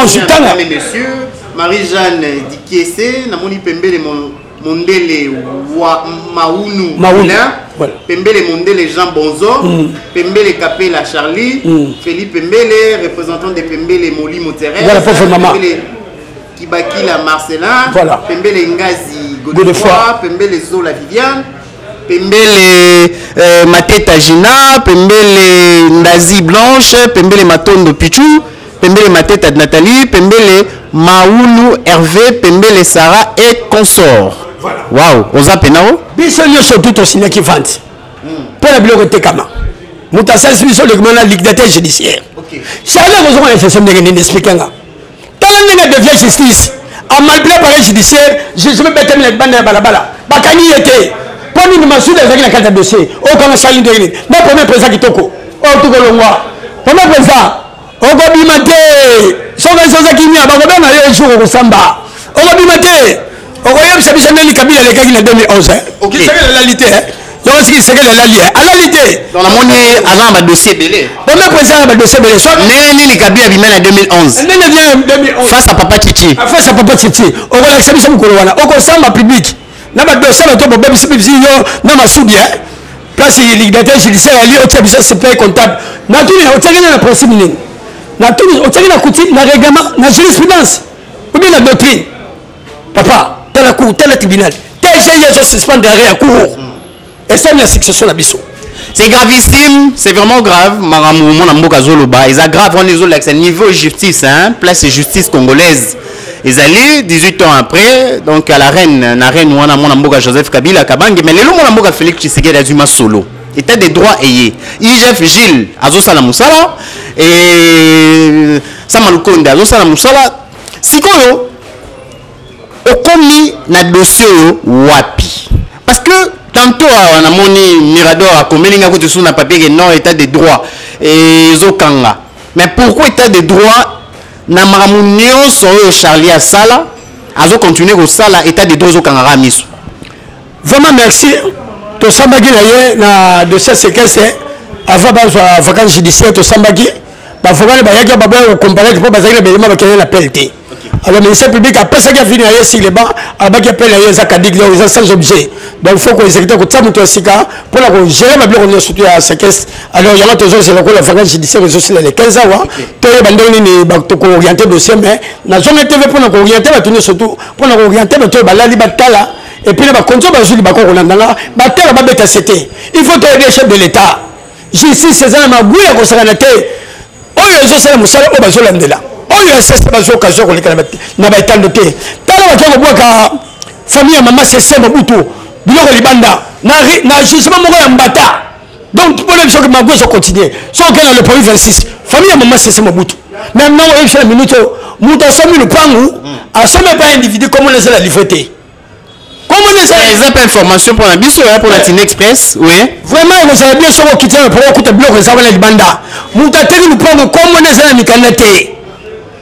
ensuite tanga messieurs Marie-Jeanne Dikiese na moni Pembele Mondele wa Maunu Pembele Mondele Jean Bonzo Pembele Kapela Charlie Philippe Pembele représentant de Pembele Moli Moterre Pembele Kibakila Marcelin Pembele Ngazi Godefroy Pembele Zola Viviane Pembele Mateta Gina Pembele Ndazi Blanche Pembele Matondo Pichou Pembele Mateta Nathalie Pembele Maoulou Hervé Pembele Sarah et consort. Waouh, oza penao biso nyonso tout osinya ki vante pona biloko tekama mutasasi biso le gmana ligue d'état judiciaire Charlie kozoma na session ndenge nini expliquanga tala ndenge devient justice a malgré par judiciaire je me bête na banda balabala bakani yete poni ni masuda ezaki na kata dossier o kama Charlie ndenge na premier président kitoko o tukolongwa premier président o ko bimate soka soza kimia ba ko na yo jour ko samba o ko bimate Au royaume, ça vient de Kabila, les gars, il a 2011. Qui c'est la réalité? Il y a aussi qui c'est la réalité. À la réalité. Dans la monnaie, avant, un dossier belé. Bon, mais président, un dossier belé. Né, les Kabila, il vient en 2011. Né, vient en 2011. Face à Papa Titi. Face à Papa Titi. Au royaume, ça vient de Kolowana. Au conseil, ma public. N'a pas de dossier, mais toi, pour bébé, c'est plus non, ma soubia. Place, il y a des judiciaires, il y a des secrétaires comptables. N'a tout, on tient la principe. N'a tout, on tient la coutume, la règlement, la jurisprudence. Ou bien la doctrine. Papa, dans la cour, dans le tribunal. Tel j'ai suspendre derrière la cour. Et ça, la succession à Bissot. C'est gravissime, c'est vraiment grave. Maramou, mon amour, Kazoloba. Ils aggravent le niveau de justice, hein, place justice congolaise. Ils allaient 18 ans après, donc à la reine, mon amour, Joseph Kabila, Kabange, mais le mon amour, Félix Tshisekedi, Azuma Solo. État des droits ayés. IGF Gilles, Azosala Moussala, et Samalukonde, Azosala Moussala. Sikoyo, au commis na dossier wapi. Parce que tantôt on a moni Mirador a commis côté sur na papier que non état des droits et zokanga. Mais pourquoi état des droits na maramunio so Charlie a sala azo continuer au sala état des droits zokanga ramisu. Vraiment merci. To sambagi na dossier séquence avant ba vacances judiciaires to sambagi ba vogale ba yaki ba ba comparer pour bazaki ba yema ba kenya la pelleté. Alors le ministère public après ça qui a fini sur les bancs avec qui appelle les acadiques les sans objet. Donc il faut que les exécuteurs que ça monte sika pour la gérer ma bien on surtout à séquence. Alors il y a toujours c'est le la vacances judiciaires sur les 15 ans. To bandoni ni ba to orienter dossier mais na zone TV pour nous orienter ba tenir surtout pour nous orienter ba to ba la libatala et puis ba contrôle ba juli ba ko landanga ba tala ba beta c'était. Il faut aider les chefs de l'état. Justice c'est ça ma bouya ko sakanate. Oyo zo sala musala o ba zo landela. Oyo c'est pas occasion qu'on na ba étendre te tala ba ko boka famille maman c'est ça mabutu biloko libanda na jugement moko ya mbata donc pour les gens qui m'ont so continuer so que dans le premier 26 famille maman c'est ça mabutu maintenant on est minute muto somi le pangu a somme pas individu comment on la livreté comment on ça exemple information pour la biso pour la Tine Express oui vraiment on savait bien so quitter pour écouter biloko ça la libanda muto teli le pangu comment on ça mikanate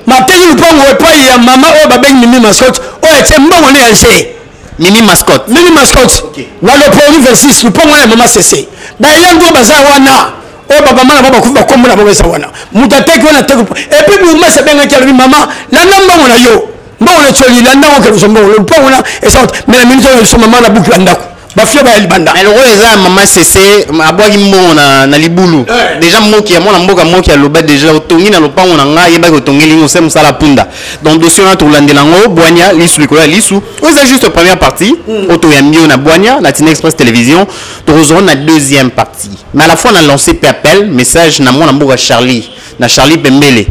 Mateli le pango et pas ya maman o babeng mimi mascotte o était mbongo ne yanché mimi mascotte na le premier 26 le pango na maman cessé ba yango baza wana o baba mama baba kufa kombo na baba wana mutate ko na teko et puis vous m'a benga ki maman la mbongo na yo mbongo na choli la ndako ke mbongo le pango na et ça mais la minute so maman na boucle ndako ba fia ba libanda mais le roi eza maman cessé abwaki mbongo na libulu déjà moki ya mwana mboka moki ya loba déjà otongi na lopango na nga yeba ko tongeli ngo sem sala punda donc dossier na tolandela ngo Boania lisu likola lisu oza juste première partie auto ya mbio na Boania na Tine Express télévision tozona na deuxième partie mais à la fois on a lancé appel message na mwana mboka Charlie na Charlie Pembele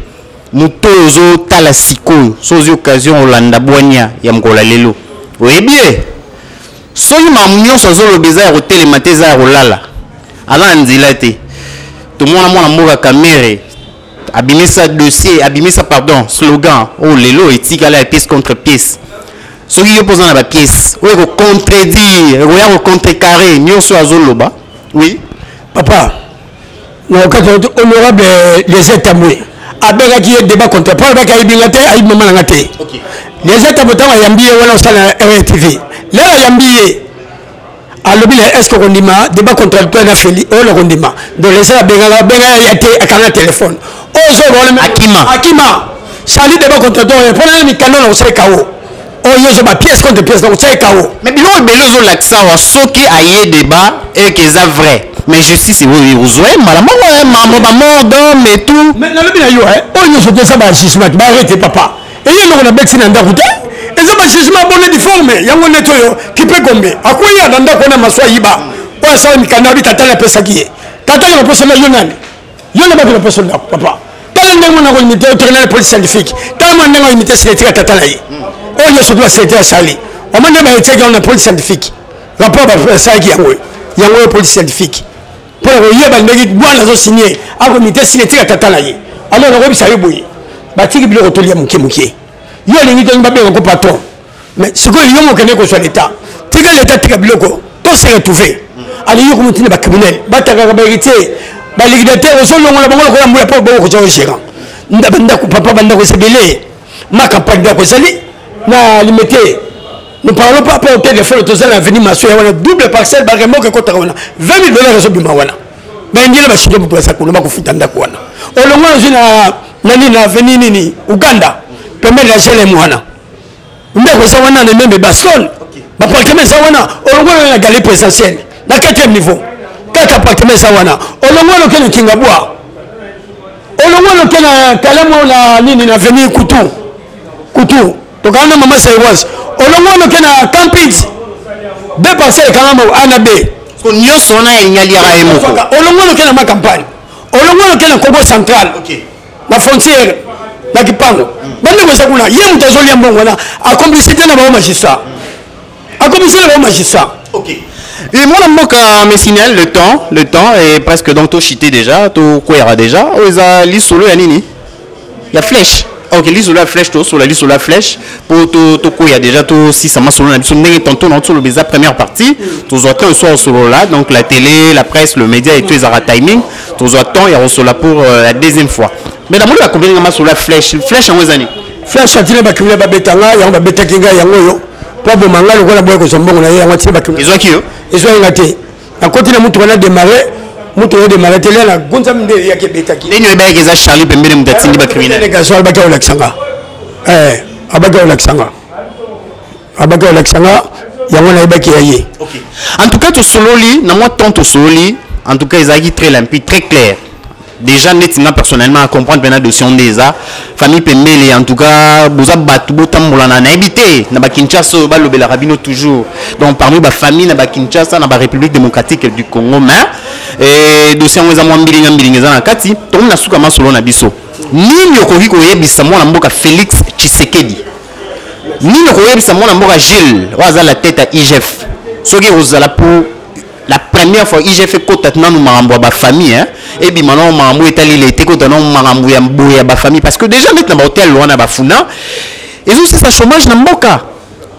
mutozo tala sikoyo sozi occasion olanda Boania ya mkola lelo oui bien soki nyonso azolobeza ya kotelema te eza ya kolala ala nzela te tomona mwana mboka Kamere abimisa dossier abimisa pardon slogan oyo lelo etikala ya pièce contre pièce soki yo mpoza na bapièce oyo ekocontredire oya kocontrecarre nyonso azoloba oui papa na okati honorable les étamoué abengaki ye débat contre pas abengaki ayibinga te ayibimama nanga te les étamoué ntango ayambi ye wana osala RTV là yambiye alobi est-ce que kondima débat contradictoire na feli o la kondima donc les ça benga yate akana téléphone o so wala akima sali débat contradictoire pour na mikano na osai kawo o yozo ba pièce contre pièce donc osai kawo mais biloko belozo l'accent wa soki aye débat et que ça vrai mais justice oui ozoe malamu mambo ba mort mais tout mais na lobi na yo o yozo te ça ba jugement ba arrêter papa et yo na bexina ndakuta eza ba jugement bonne difforme yango neto yo kipe gombe akoya danda kona maswa yiba kwa sawa mikanda bi tata na pesa kiye tata na pesa na yonani yona ba na pesa na papa tala ndengo na ko imiter au police scientifique tama ndengo imiter secrétaire tata na yi o yo so doit secrétaire sali o mande ba eteke na police scientifique rapport ba sa ki yango police scientifique pour ko yeba ndegi bwana zo signer ako imiter secrétaire tata na yi alors ko bisa yiboyi ba tiki bilo ko tolia muke yo lingi to mbabe ko patron mais ce que yo mo kene ko so l'état tika l'état tika biloko to se retrouver ali yo ko mutine ba criminel ba taka ba héritier ba liquidateur so longo la bango ko mbula po ko so gérant ndaba ndako papa banda ko sebele ma campagne ko sali na limité Nous parlons pas au téléphone, tout ça, l'avenir, ma soeur, on a double parcelle, bah, remorque, quand on a 20 000 $, réseau Bimawana. Mais il y a des choses pour ça, qu'on a fait dans la Kouana. Au long de la avenir, Ouganda, permet de la gêner, Mouana. Nous avons ça, on a les mêmes bascoles. Bah, pour que ça, on a, au long de la galerie présidentielle, dans 4e niveau, 4 appartements, ça, on a. Au long de la Kingaboua, au long de la Kalamo, la avenir Koutou. Donc, on a maman Saïwas. Au long de la Campix, 2 parcelles, quand même, Anabé. Au long de la campagne. Au long de la Congo central. La frontière, la Kipango. Bande de Sakuna, il y a un tazoli en bon, a complicité dans le magistrat. A complicité dans le magistrat. Ok. Et moi, je me signale le temps est presque donc tout chité déjà, tout couera déjà. Ils ont l'île solo et Nini. Il y a flèche. Ok, l'île sur la flèche, tout sur la liste sur la flèche. Pour tout couer, il y a déjà tout si ça m'a solo. Nous sommes tantôt dans tout le bizarre première partie. Tous autant ils sont solo là, donc la télé, la presse, le média et tout ils aura timing. Tous autant il y a solo là pour la deuxième fois. Mais d'abord il y a combien de sur la flèche en quelles années? Flèche a tiré bakimia babetanga, ya babeta kinga ya ngoyo. Pour bon manga le voilà boy ko sombo na ya ngati bakimia. Ils ont qui eux? Ils ont ngati. À côté de mutu wana démarrer. Mutu wana démarrer télé la gonza mde ya kebeta ki. Les nous ba que ça Charlie Pembele mutatindi ba criminel. Les gars sont baka olaksanga. Abaka olaksanga. Abaka olaksanga ya ngona ibaki yaye. OK. En tout cas to sololi, na moi tant to sololi, en tout cas ils ont très limpide, très clair. Déjà nettement personnellement à comprendre bien dossier on des famille Pembele en tout cas boza batu botambola na habité na ba Kinshasa ba lobela rabino toujours donc parmi ba famille na ba Kinshasa na ba République démocratique du Congo mais et dossier on za mo mbilinga za na kati to na suka masolo na biso nini okoki koyebisa mwana mboka Félix Tshisekedi nini okoyebisa mwana mboka Gilles waza la tête à IGF soki ozala pour la première fois IGF côté nous marambo ba famille hein et puis maintenant marambo etali les té côté non marambo ya boya ba famille parce que déjà mettre na hôtel loin na ba funa et aussi ça chômage na mboka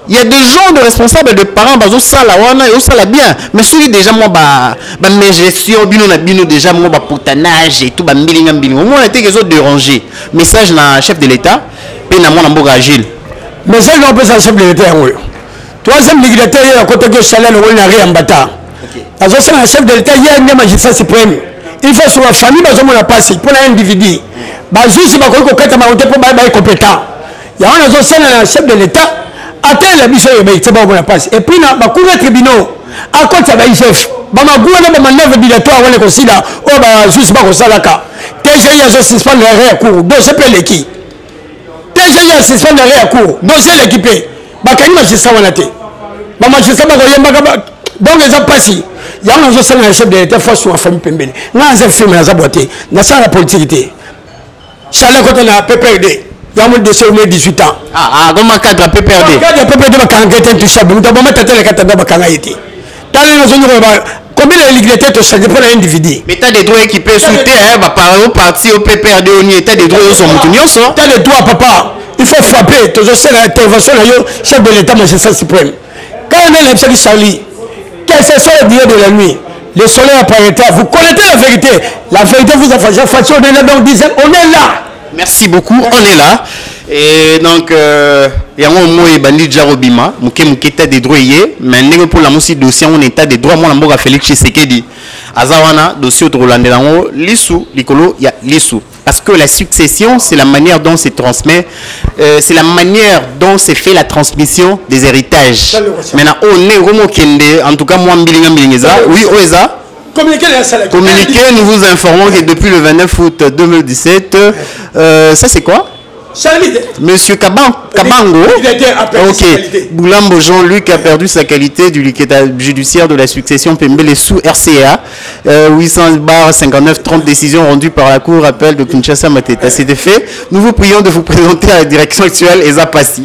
il y a des gens de responsables de parents bazo sala wana et sala bien mais celui déjà moi ba mes gestion bino na bino déjà moi ba poutanage et tout ba mbilinga moi on était que zo déranger message na chef de l'état pe na mwana mboka Agile message on peut ça chef de l'état ngoyo troisième dignitaire à côté de salaire on n'a rien bata. Parce que le chef de l'État, il y a un magistrat suprême. Il faut sur la famille, on a passé pour l'individu. Si on a compétent. Il y a un chef de l'État, atteint la mission, on a passé. Et puis, il y a un tribunal. À quoi ça va y chef? Il y a un manœuvre obligatoire, on est considéré. Oh, juste pas comme ça, là. TGI a suspend le réacours. Donc, c'est pas l'équipe. TGI a suspend le réacours. Donc, c'est l'équipé. Il y a un magistrat, on a été. Il y a un magistrat, donc les gens passent. Il y a un chef de l'État face sur la famille Pembele. Nous avons fait la boîte. Nous avons la politique. Charles quand on a PPRD. Il y a un dossier de 18 ans. Comment cadre PPRD? Cadre PPRD va enquêter intouchable. Nous avons mettre les cadres va cangaïté. Combien de légalité tu changes pour l'individu? Mais tu as des droits équipés sous terre, va parler au parti, au PPRD, au NIE. Tu as des droits au sommet. Tu as des droits, papa. Il faut frapper. Tu as l'intervention du chef de l'État, magistrat suprême. Quand on est l'Epsaki Charlie, quel que soit le dieu de la nuit, le soleil apparaîtra. Vous connaissez la vérité. La vérité vous a fait. On est là, donc on est là. Merci beaucoup, on est là. Et donc, il y a un mot et bandit Jarobima, état des droits hier, mais pour la musique dossier, on état des droits, moi, la Félix Tshisekedi. Azawana, dossier au Roland Delango, l'issue, l'icolo, il y a l'issue. Parce que la succession, c'est la manière dont se transmet, c'est la manière dont se fait la transmission des héritages. Maintenant, on est Romo Kende, en tout cas, moi, Mbilinga, oui, Oeza. Communiqué, nous vous informons que depuis le 29 août 2017, ça c'est quoi? Monsieur Kabango. Ok. Boulambo Jean-Luc a perdu sa qualité du liquidage judiciaire de la succession Pembele sous RCA. 800/59-30 décisions rendues par la Cour appel de Kinshasa Mateta. À cet effet, nous vous prions de vous présenter à la direction actuelle Eza Passi.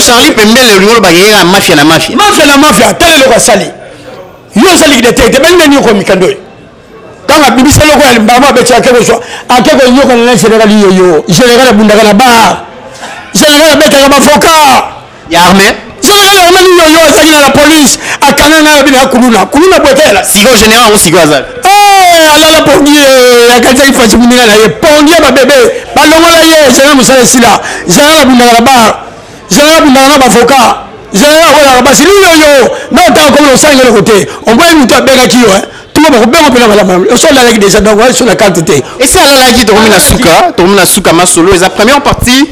Charlie Pembele le bagay mafia na mafia. Mafia na mafia, tel le sali. Yo sali de tete, ben ni ko mikando. Quand la bibi salo ko mbama be tia kebo so, akeko yo ko na général yo, général bundaka na ba. Général be ta ba foka. Ya armée. Je yo azaki na la police akana na bina kuluna botela sigo général ou sigo azal alala pongi akataki fasi muninga na ye pongi ba bébé balongola ye zana musala sila zana bundaka na bar zana bundaka na bavocat zana kolaka basi yo na otaka komona osangela kote omboyi mutu abengaki yo tout le monde bien on peut la maman on soit là avec des adons sur la carte et c'est là qui tourne la souka ma solo la première partie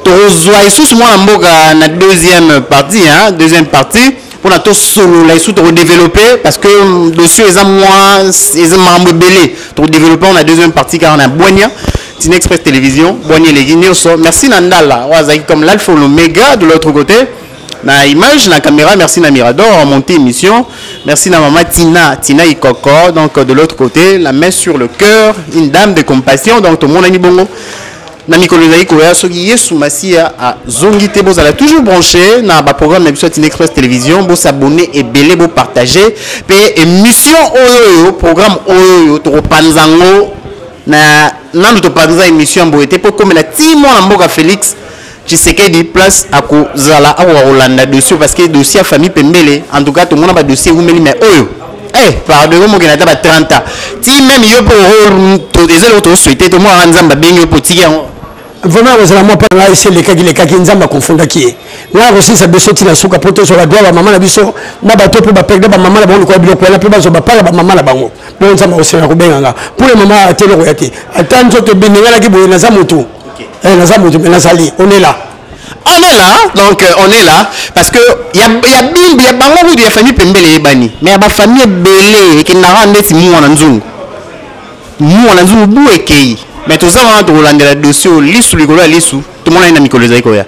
tozoa sous moi mboka na deuxième partie hein deuxième partie pour na to solo la sous to développer parce que dossier les moins les membres belé to développer on a deuxième partie car on a Boigna Tine Express Télévision Boigna les Guinéens merci Nandala wazaki comme l'alpha l'oméga de l'autre côté na image na caméra merci na Mirador en monté émission merci na maman Tina Ikoko donc de l'autre côté la main sur le cœur une dame de compassion donc tout le monde a mis bongo na mikolo na ikoya soki Yesu Masia a zongité boza la toujours branché na ba programme na biso Tine Express Télévision bo s'abonner et belé bo partager pe émission oyo programme oyo to panzango na nando to panza émission bo été pour comme la timo na mboka Félix Tshisekedi place à Kozala à Rolanda dossier parce que dossier à famille Pembele en tout cas tout le monde a dossier ou mais oyo pardon moi qui n'a pas 30 ans si même yo pour tout des autres souhaiter tout moi nzamba benyo potiki vraiment vous allez moi pas là ici les kaki nzamba confondre qui là aussi ça besoin de la souka poto sur la doigt maman la biso na bato pour ba perdre ba maman la bango ko biloko la pe ba zo ba pas ba maman la bango bon nzamba aussi na ko benga pour les mamans à télé royati attends to benga la ki boye na zamoto on est là. On est là, donc on est là parce que il y a bango de famille Pembele bani, mais il y a famille belé qui n'a rien de si mou en nzungu bou ekei. Mais tout ça on a de la dossier lissu ligolo lissu, tout le monde a une amicale zaiko ya.